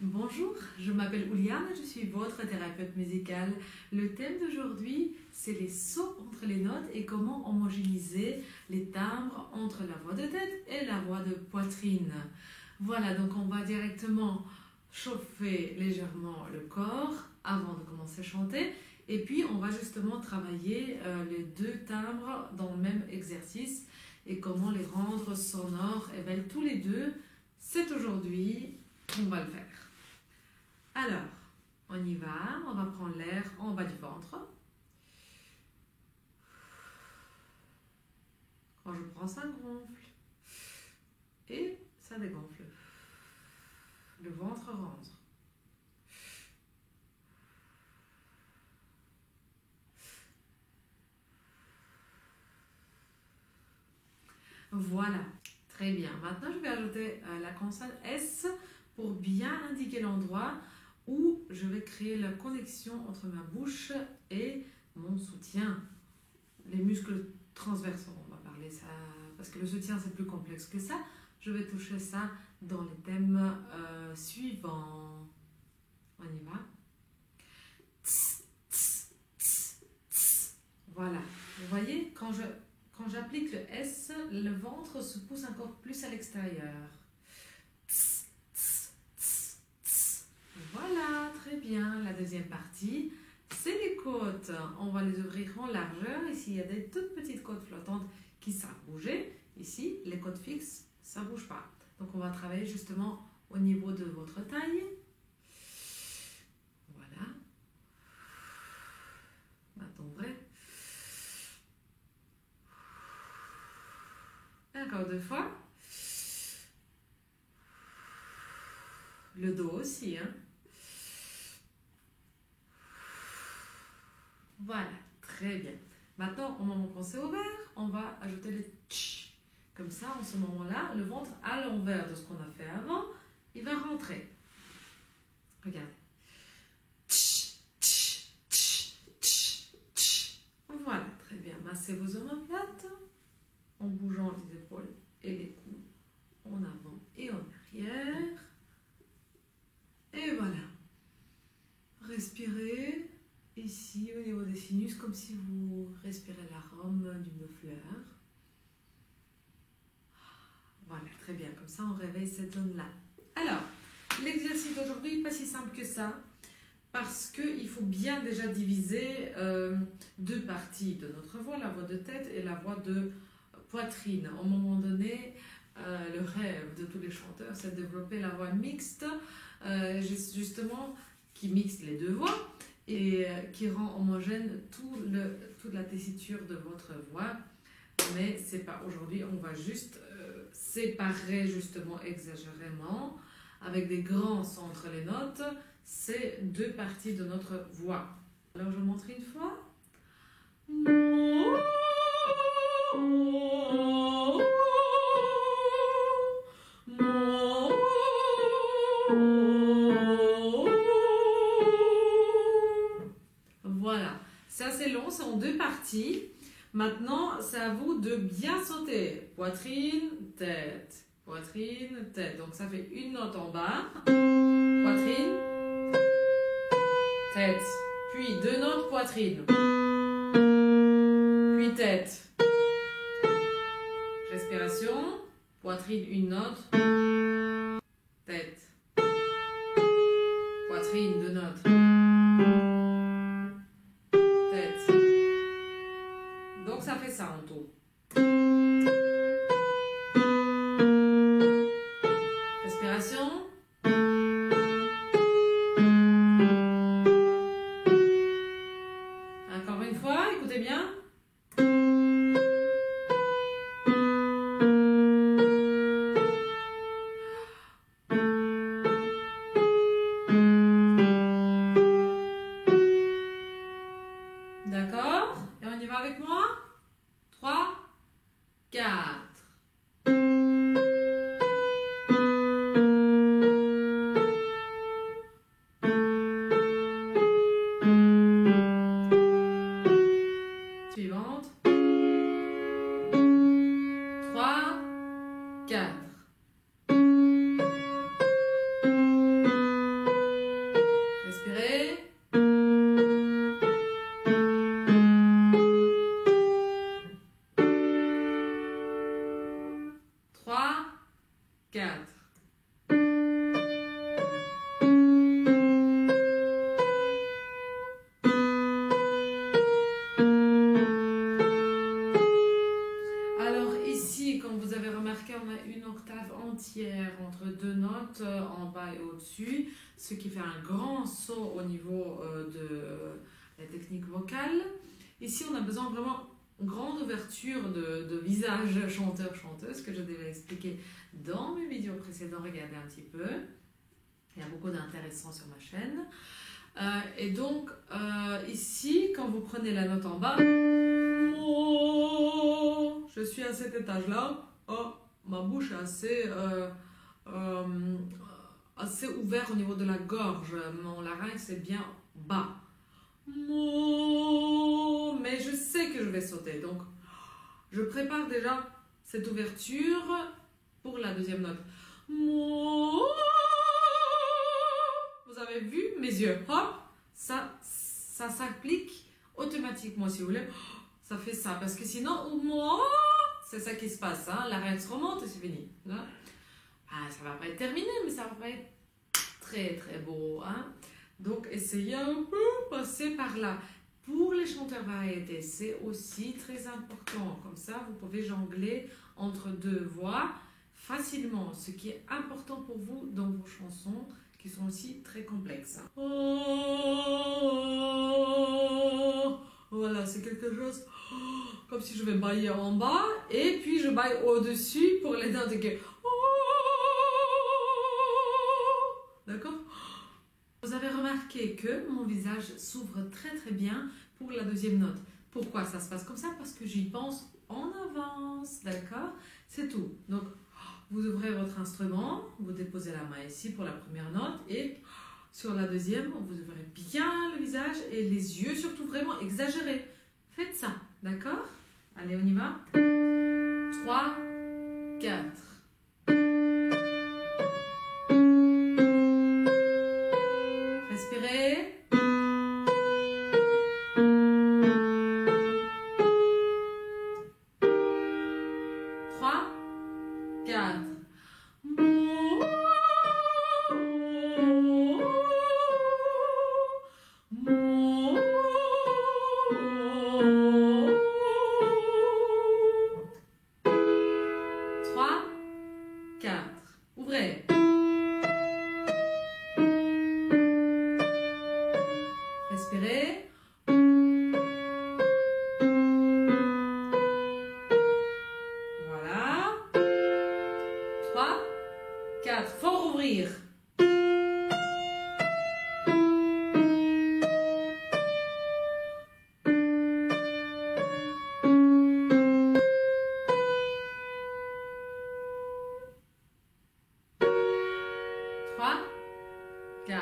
Bonjour, je m'appelle Ouliane, je suis votre thérapeute musicale. Le thème d'aujourd'hui, c'est les sauts entre les notes et comment homogénéiser les timbres entre la voix de tête et la voix de poitrine. Voilà, donc on va directement chauffer légèrement le corps avant de commencer à chanter. Et puis on va justement travailler les deux timbres dans le même exercice et comment les rendre sonores et belles tous les deux. C'est aujourd'hui qu'on va le faire. Alors, on y va, on va prendre l'air en bas du ventre. Quand je prends, ça gonfle. Et ça dégonfle. Le ventre rentre. Voilà, très bien. Maintenant, je vais ajouter la consonne S pour bien indiquer l'endroit où je vais créer la connexion entre ma bouche et mon soutien. Les muscles transversaux, on va parler ça, parce que le soutien c'est plus complexe que ça. Je vais toucher ça dans les thèmes suivants. On y va. Tss, tss, tss, tss. Voilà, vous voyez, quand j'applique le S, le ventre se pousse encore plus à l'extérieur. Voilà, très bien. La deuxième partie, c'est les côtes. On va les ouvrir en largeur. Ici, il y a des toutes petites côtes flottantes qui savent bouger. Ici, les côtes fixes, ça ne bouge pas. Donc, on va travailler justement au niveau de votre taille. Voilà. Attendez. Encore deux fois. Le dos aussi, hein. Voilà, très bien. Maintenant, au moment qu'on s'est ouvert, on va ajouter le tch. Comme ça, en ce moment-là, le ventre à l'envers de ce qu'on a fait avant, il va rentrer. Regardez. Tch, tch, tch, tch, tch. Voilà, très bien. Massez vos omoplates en bougeant les épaules et les coudes en avant et en arrière. Et voilà. Respirez. Ici, au niveau des sinus, comme si vous respirez l'arôme d'une fleur. Voilà, très bien. Comme ça, on réveille cette zone-là. Alors, l'exercice d'aujourd'hui n'est pas si simple que ça, parce qu'il faut bien déjà diviser deux parties de notre voix, la voix de tête et la voix de poitrine. À un moment donné, le rêve de tous les chanteurs, c'est de développer la voix mixte, justement, qui mixe les deux voix, et qui rend homogène toute la tessiture de votre voix. Mais c'est pas aujourd'hui, on va juste séparer justement exagérément avec des grands sons entre les notes, ces deux parties de notre voix. Alors je montre une fois. Voilà, ça c'est long, c'est en deux parties. Maintenant, c'est à vous de bien sauter. Poitrine, tête, poitrine, tête. Donc ça fait une note en bas. Poitrine, tête. Puis deux notes poitrine. Puis tête. Respiration. Poitrine, une note. Tête. Poitrine, deux notes. Donc ça fait ça en tout. Respiration. Encore une fois, écoutez bien. D'accord? Et on y va avec moi? 3, 4. Suivante. 3, 4. entière entre deux notes en bas et au-dessus, ce qui fait un grand saut au niveau de la technique vocale. Ici, on a besoin vraiment d'une grande ouverture de visage chanteur-chanteuse que je déjà expliqué dans mes vidéos précédentes. Regardez un petit peu. Il y a beaucoup d'intéressants sur ma chaîne. Et donc, ici, quand vous prenez la note en bas, je suis à cet étage-là. Oh, ma bouche est assez ouverte au niveau de la gorge. Mon larynx est bien bas. Mais je sais que je vais sauter. Donc, je prépare déjà cette ouverture pour la deuxième note. Vous avez vu mes yeux, hop, ça s'applique automatiquement si vous voulez. Ça fait ça, parce que sinon, c'est ça qui se passe, hein? Larynx remonte et c'est fini. Là. Ah, ça va pas être terminé, mais ça va pas être très très beau. Hein? Donc, essayez un peu passer par là. Pour les chanteurs variétés, c'est aussi très important. Comme ça, vous pouvez jongler entre deux voix facilement, ce qui est important pour vous dans vos chansons, qui sont aussi très complexes. Voilà, c'est quelque chose comme si je vais bailler en bas et puis je baille au-dessus pour les notes que... D'accord? Vous avez remarqué que mon visage s'ouvre très très bien pour la deuxième note. Pourquoi ça se passe comme ça? Parce que j'y pense en avance, d'accord? C'est tout. Donc, vous ouvrez votre instrument, vous déposez la main ici pour la première note et sur la deuxième, vous ouvrez bien le visage et les yeux surtout vraiment exagérés. Faites ça, d'accord? Allez, on y va. 3, 4. Respirez. 3, 4. Ouvrez. Respirez. Voilà. 3, 4. Fort ouvrir. 3, 4.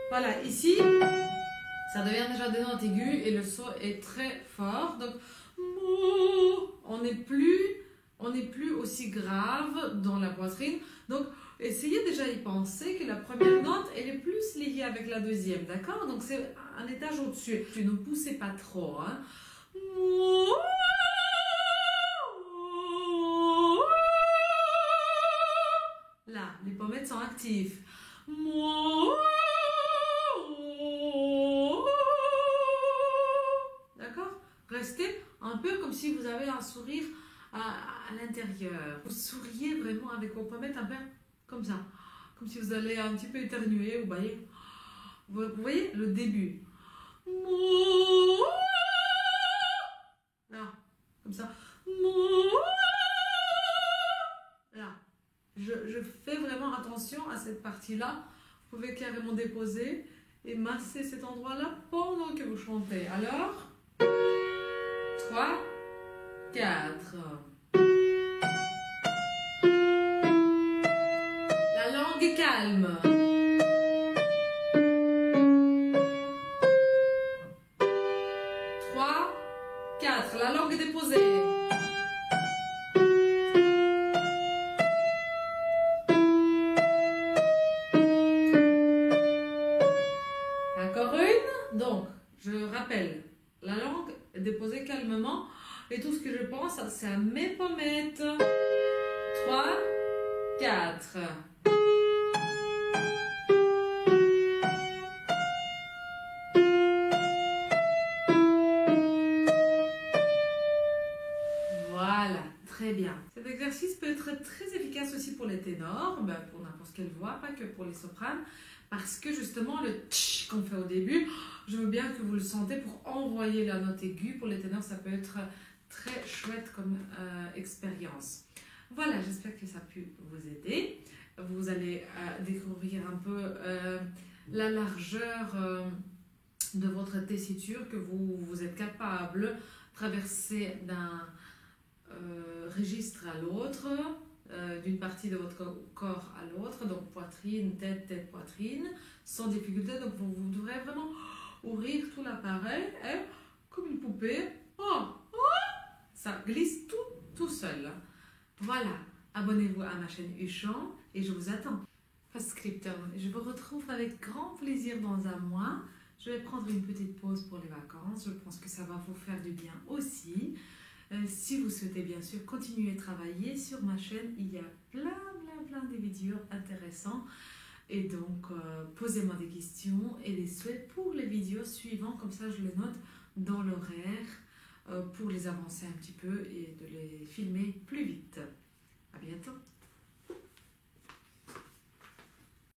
Voilà, ici, ça devient déjà des notes aiguës et le son est très fort. Donc, on n'est plus aussi grave dans la poitrine. Donc, essayez déjà d'y penser que la première note, elle est plus liée avec la deuxième, d'accord? Donc, c'est un étage au-dessus. Ne poussez pas trop, hein. Là, les pommettes sont actives. D'accord? Restez un peu comme si vous avez un sourire à l'intérieur. Vous souriez vraiment avec vos pommettes un peu comme ça. Comme si vous allez un petit peu éternuer ou bailler. Vous voyez le début. Là, comme ça. Là. Je fais vraiment attention à cette partie-là. Vous pouvez carrément déposer et masser cet endroit-là pendant que vous chantez. Alors, 3, 4. La langue est calme. 3, 4. La langue est déposée. Encore une. Donc, je rappelle, la langue est déposée calmement et tout ce que je pense, c'est à mes pommettes. 3, 4. les ténors, ben, pour n'importe quelle voix, pas que pour les sopranes, parce que justement le tch qu'on fait au début, je veux bien que vous le sentez pour envoyer la note aiguë. Pour les ténors, ça peut être très chouette comme expérience. Voilà, j'espère que ça a pu vous aider. Vous allez découvrir un peu la largeur de votre tessiture, que vous êtes capable de traverser d'un registre à l'autre, d'une partie de votre corps à l'autre, donc poitrine, tête, tête, poitrine, sans difficulté. Donc vous devrez vraiment ouvrir tout l'appareil et, comme une poupée, ça glisse tout seul. Voilà, abonnez-vous à ma chaîne Huchon et je vous attends. Post-scriptum, je vous retrouve avec grand plaisir dans un mois. Je vais prendre une petite pause pour les vacances. Je pense que ça va vous faire du bien aussi. Si vous souhaitez bien sûr continuer à travailler sur ma chaîne, il y a plein de vidéos intéressantes. Et donc, posez-moi des questions et des souhaits pour les vidéos suivantes. Comme ça, je les note dans l'horaire pour les avancer un petit peu et de les filmer plus vite. À bientôt.